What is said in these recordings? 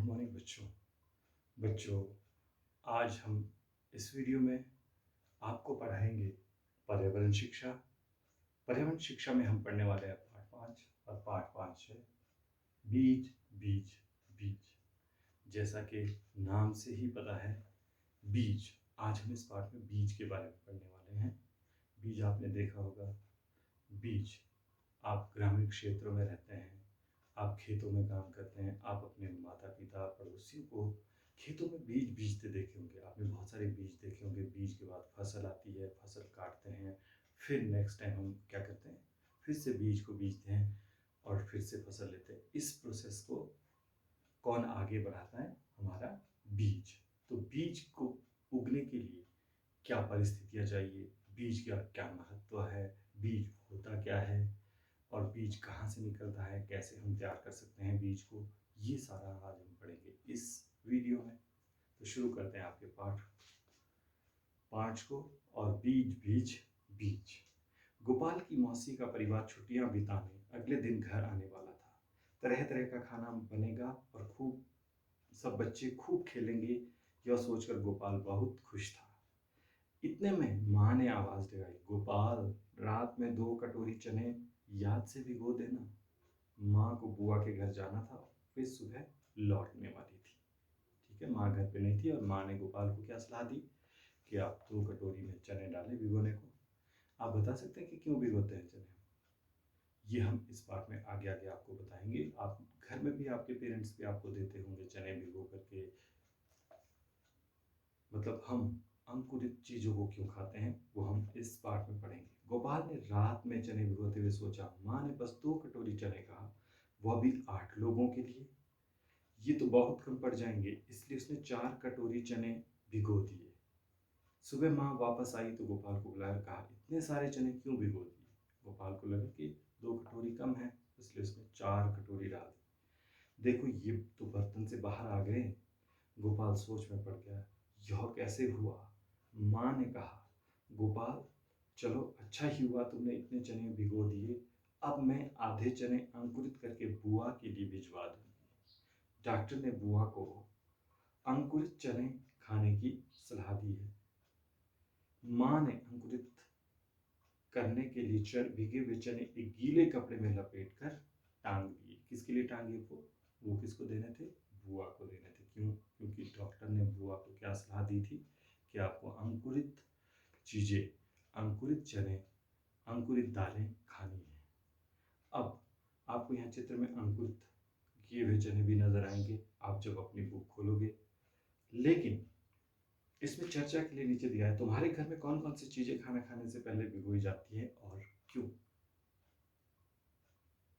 Morning बच्चों। बच्चों, आज हम इस वीडियो में आपको पढ़ाएंगे पर्यावरण शिक्षा। पर्यावरण शिक्षा में हम पढ़ने वाले हैं पाठ 5 और पाठ 5 है बीज बीज बीज। जैसा कि नाम से ही पता है बीज। आज हम इस पाठ में बीज के बारे में पढ़ने वाले हैं। बीज आपने देखा होगा। बीज, आप ग्रामीण क्षेत्रों में रहते हैं, आप खेतों में काम करते हैं, आप अपने माता पिता पड़ोसियों को खेतों में बीज बीजते देखे होंगे। आपने बहुत सारे बीज देखे होंगे। बीज के बाद फसल आती है, फसल काटते हैं, फिर नेक्स्ट टाइम हम क्या करते हैं, फिर से बीज को बीजते हैं और फिर से फसल लेते हैं। इस प्रोसेस को कौन आगे बढ़ाता है? हमारा बीज। तो बीज को उगने के लिए क्या परिस्थितियाँ चाहिए, बीज का क्या महत्व है, बीज होता क्या है और बीज कहाँ से निकलता है, कैसे हम तैयार कर सकते हैं बीज को, ये सारा आज हम पढ़ेंगे इस वीडियो में। तो शुरू करते हैं आपके पाठ 5 को। और बीज बीज बीज। गोपाल की मौसी का परिवार छुट्टियां बिताने अगले दिन घर आने वाला था। तरह तरह का खाना बनेगा और खूब सब बच्चे खूब खेलेंगे, यह सोचकर गोपाल बहुत खुश था। इतने में माँ ने आवाज लगाई, गोपाल, रात में 2 कटोरी चने याद से भिगो देना। माँ को बुआ के घर जाना था, फिर सुबह लौटने वाली थी। ठीक है, माँ घर पे नहीं थी और माँ ने गोपाल को क्या सलाह दी कि आप 2 कटोरी में चने डालें भिगोने को। आप बता सकते हैं कि क्यों भिगोते हैं चने? ये हम इस पाठ में आगे आगे आपको बताएंगे। आप घर में भी, आपके पेरेंट्स भी आपको देते होंगे चने भिगो करके। मतलब हम अंकुरित चीजों को क्यों खाते हैं वो हम इस पाठ में पढ़ेंगे। गोपाल ने रात में चने भिगोते हुए सोचा, माँ ने बस 2 कटोरी चने कहा, वह भी 8 लोगों के लिए। ये तो बहुत कम पड़ जाएंगे, इसलिए उसने 4 कटोरी चने भिगो दिए। सुबह माँ वापस आई तो गोपाल को बुलाया, कहा, इतने सारे चने क्यों भिगो दिए? गोपाल को लगा कि 2 कटोरी कम है, इसलिए उसने 4 कटोरी डाल दी। देखो, ये तो बर्तन से बाहर आ गए। गोपाल सोच में पड़ गया, यह कैसे हुआ? माँ ने कहा, गोपाल, चलो अच्छा ही हुआ तुमने इतने चने भिगो दिए। अब मैं आधे चने अंकुरित करके बुआ के लिए भिजवा दूंगी। डॉक्टर ने बुआ को अंकुरित चने खाने की सलाह दी है। माँ ने अंकुरित करने के लिए भीगे हुए चने एक गीले कपड़े में लपेट कर टांग दिए। किसके लिए टांगे? वो किसको देने थे? बुआ को देने थे। क्यों? क्योंकि डॉक्टर ने बुआ को क्या सलाह दी थी कि आपको अंकुरित चीजें, अंकुरित चने, अंकुरित दालें खानी है। अब आपको यहाँ चित्र में अंकुरित किए हुए चने भी नजर आएंगे आप जब अपनी बुक खोलोगे। लेकिन इसमें चर्चा के लिए नीचे दिया है, तुम्हारे घर में कौन कौन सी चीजें खाना खाने से पहले भिगोई जाती है और क्यों?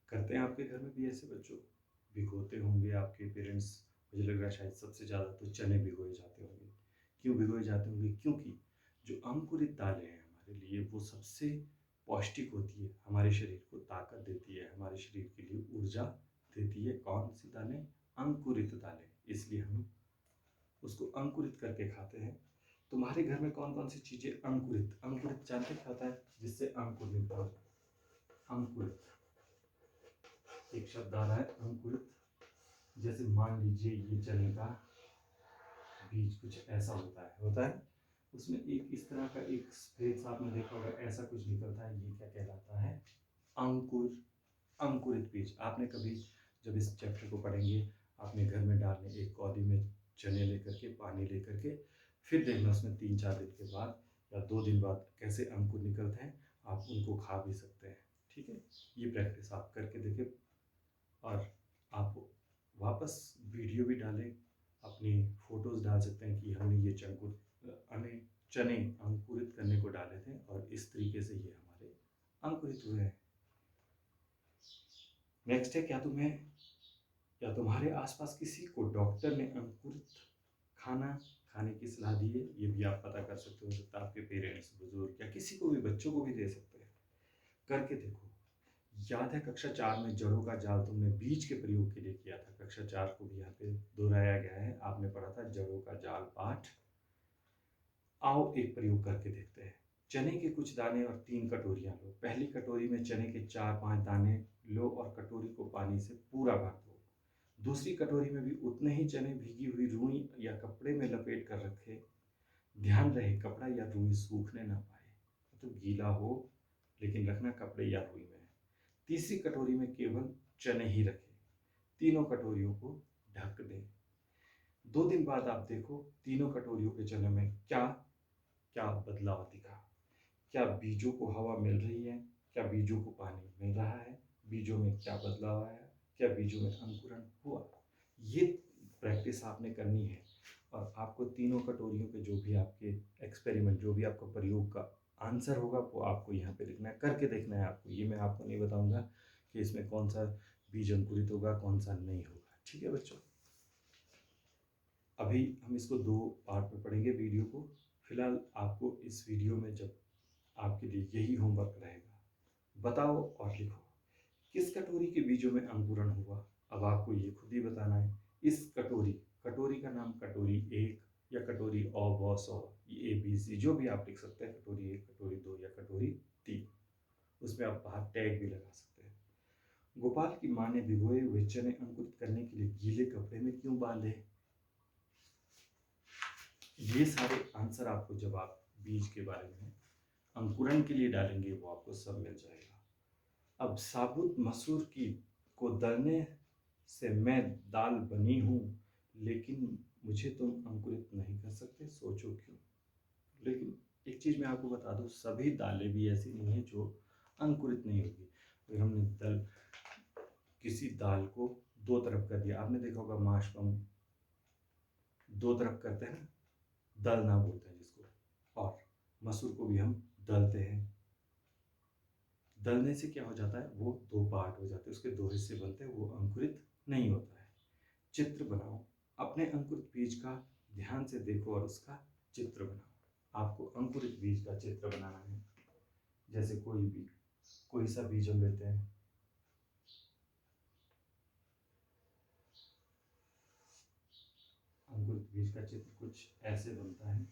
करते हैं आपके घर में भी ऐसे बच्चों? भिगोते होंगे आपके पेरेंट्स। मुझे लग रहा है शायद सबसे ज़्यादा तो चने भिगोए जाते होंगे। क्यों भिगोए जाते होंगे? क्योंकि जो अंकुरित दालें हैं हमारे लिए वो सबसे पौष्टिक होती है, हमारे शरीर को ताकत देती है, हमारे शरीर के लिए ऊर्जा देती है। कौन सी दालें? अंकुरित दालें। इसलिए हम उसको अंकुरित करके खाते हैं। तुम्हारे घर में कौन कौन सी चीजें अंकुरित, अंकुरित जानते क्या होता है? जिससे अंकुर निकलता है। अंकुरित एक शब्द आ रहा है, अंकुरित। जैसे मान लीजिए ये चने का बीज कुछ ऐसा होता है। उसमें एक इस तरह का एक स्पेस आपने देखा होगा, ऐसा कुछ निकलता है। ये क्या कहलाता है? अंकुर, अंकुरित बीज। आपने कभी जब इस चैप्टर को पढ़ेंगे, अपने घर में डालने एक कौली में चने लेकर के, पानी लेकर के, फिर देखना उसमें 3-4 दिन के बाद या 2 दिन बाद कैसे अंकुर निकलते हैं। आप उनको खा भी सकते हैं। ठीक है, ये प्रैक्टिस आप करके देखें और आप वापस वीडियो भी डालें, अपनी फोटोज डाल सकते हैं कि हमने ये चने अंकुरित करने को डाले थे और इस तरीके से ये हमारे अंकुरित हुए हैं। नेक्स्ट है, क्या तुम्हारे आसपास किसी को डॉक्टर ने अंकुरित खाना खाने की सलाह दी है? ये भी आप पता कर सकते हो सकता है आपके पेरेंट्स, बुजुर्ग या किसी को भी, बच्चों को भी दे सकते हैं। करके देखो। याद है कक्षा 4 में जड़ों का जाल तुमने बीज के प्रयोग के लिए किया था। कक्षा 4 को भी यहाँ पे दोहराया गया है। आपने पढ़ा था जड़ों का जाल पाठ। आओ एक प्रयोग करके देखते हैं। चने के कुछ दाने और 3 कटोरियां लो। पहली कटोरी में चने के 4-5 दाने लो और कटोरी को पानी से पूरा भर दो। दूसरी कटोरी में भी उतने ही चने भीगी हुई रुई या कपड़े में लपेट कर रखे। ध्यान रहे कपड़ा या रुई सूखने ना पाए, मतलब गीला हो लेकिन रखना कपड़े या रुई में है। तीसरी कटोरी में केवल चने ही रखें। तीनों कटोरियों को ढक दें। 2 दिन बाद आप देखो तीनों कटोरियों के चने में क्या क्या बदलाव दिखा। क्या बीजों को हवा मिल रही है, क्या बीजों को पानी मिल रहा है, बीजों में क्या बदलाव आया, क्या बीजों में अंकुरण हुआ। ये प्रैक्टिस आपने करनी है और आपको तीनों कटोरियों के जो भी आपके एक्सपेरिमेंट, जो भी आपका प्रयोग का आंसर होगा वो आपको यहाँ पे लिखना है, करके देखना है आपको। ये मैं आपको नहीं बताऊंगा कि इसमें कौन सा बीज अंकुरित होगा, कौन सा नहीं होगा। ठीक है बच्चों, अभी हम इसको 2 पार्ट में पढ़ेंगे वीडियो को। फिलहाल आपको इस वीडियो में जब आपके लिए यही होमवर्क रहेगा, बताओ और लिखो किस कटोरी के बीजों में अंकुरण हुआ। अब आपको ये खुद ही बताना है। इस कटोरी, कटोरी का नाम कटोरी 1 या कटोरी अ ब स, ये ABC जो भी आप लिख सकते हैं, कटोरी 1, कटोरी 2 या कटोरी 3। उसमें आप बाहर टैग भी लगा सकते हैं। गोपाल की माँ ने भिगोए हुए चने अंकुरित करने के लिए गीले कपड़े में क्यों बांधे। ये सारे आंसर आपको जब आप बीज के बारे में अंकुरण के लिए डालेंगे वो आपको सब मिल जाएगा। अब साबुत मसूर की को दलने से मैं दाल बनी हूँ, लेकिन मुझे तुम अंकुरित नहीं कर सकते, सोचो क्यों। लेकिन एक चीज़ मैं आपको बता दूँ, सभी दालें भी ऐसी नहीं है जो अंकुरित नहीं होगी। अगर हमने किसी दाल को 2 तरफ कर दिया, आपने देखा होगा माशरूम 2 तरफ करते हैं ना, दलना बोलते हैं जिसको। और मसूर को भी हम दलते हैं। दलने से क्या हो जाता है, वो 2 पार्ट हो जाते हैं, उसके 2 हिस्से बनते हैं, वो अंकुरित नहीं होता है। चित्र बनाओ, अपने अंकुरित बीज का ध्यान से देखो और उसका चित्र बनाओ। आपको अंकुरित बीज का चित्र बनाना है। जैसे कोई सा बीज हम लेते हैं, अंकुरित बीज का चित्र कुछ ऐसे बनता है।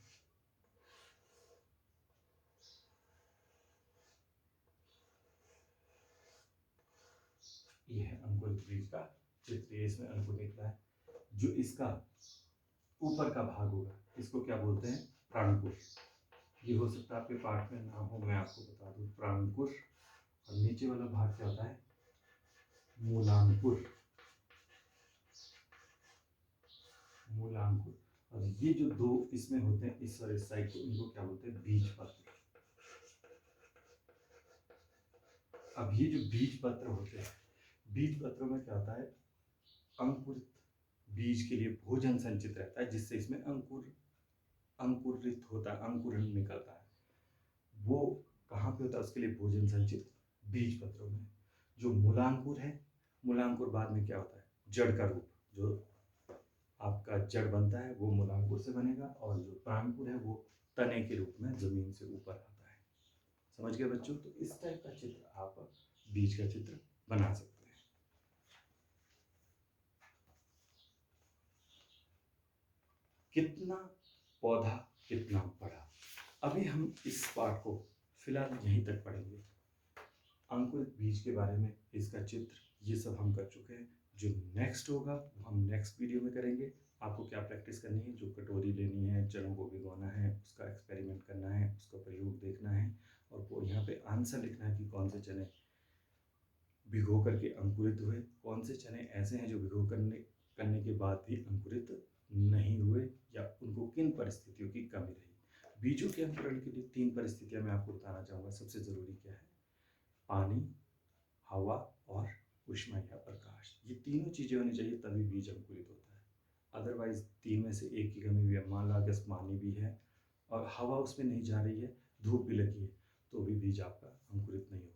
ये है अंकुरित बीज का चित्र, इसमें अंकुर निकला है। जो इसका ऊपर का भाग होगा इसको क्या बोलते हैं, प्राणकुश। ये हो सकता है आपके पाठ में नाम हो, मैं आपको बता दूं, प्राणकुश। और नीचे वाला भाग क्या होता है, मूलांकुर। मूलांकुर। और ये जो 2 इसमें होते हैं, इस और इस साइड को, इनको क्या बोलते हैं, बीज पत्र। अब ये जो बीज पत्र होते हैं, बीज पत्रों में क्या होता है, अंकुरित बीज के लिए भोजन संचित रहता है, जिससे इसमें अंकुरित होता है, अंकुरण निकलता है। वो कहाँ पे होता है, उसके लिए भोजन संचित बीज पत्रों में। जो मूलांकुर है, मूलांकुर बाद में क्या होता है, जड़ का रूप, जो आपका जड़ बनता है वो मूलांकुर से बनेगा। और जो प्राणकुर है वो तने के रूप में जमीन से ऊपर आता है। समझ गए बच्चों। तो इस टाइप का चित्र आप बीज का चित्र बना सकते हैं। कितना पौधा कितना बड़ा, अभी हम इस पार्ट को फिलहाल यहीं तक पढ़ेंगे। अंकुरित बीज के बारे में, इसका चित्र, ये सब हम कर चुके हैं। जो नेक्स्ट होगा वो हम नेक्स्ट वीडियो में करेंगे। आपको क्या प्रैक्टिस करनी है, जो कटोरी लेनी है, चनों को भिगोना है, उसका एक्सपेरिमेंट करना है, उसका प्रयोग देखना है और वो यहाँ पे आंसर लिखना है कि कौन से चने भिगो करके अंकुरित हुए, कौन से चने ऐसे हैं जो भिगो करने के बाद भी अंकुरित नहीं हुए, या उनको किन परिस्थितियों की कमी रही। बीजों के अंकुरण के लिए 3 परिस्थितियां मैं आपको बताना चाहूँगा। सबसे ज़रूरी क्या है, पानी, हवा और ऊष्मा या प्रकाश। ये तीनों चीज़ें होनी चाहिए, तभी बीज अंकुरित होता है। अदरवाइज 3 में से एक की कमी भी है, मान लो अगर पानी भी है और हवा उसमें नहीं जा रही है, धूप भी लगी है, तो भी बीज आपका अंकुरित नहीं होगा।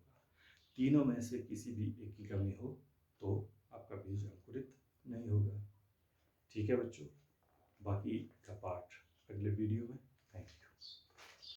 तीनों में से किसी भी एक की कमी हो तो आपका बीज अंकुरित नहीं होगा। ठीक है बच्चों, बाकी का पार्ट अगले वीडियो में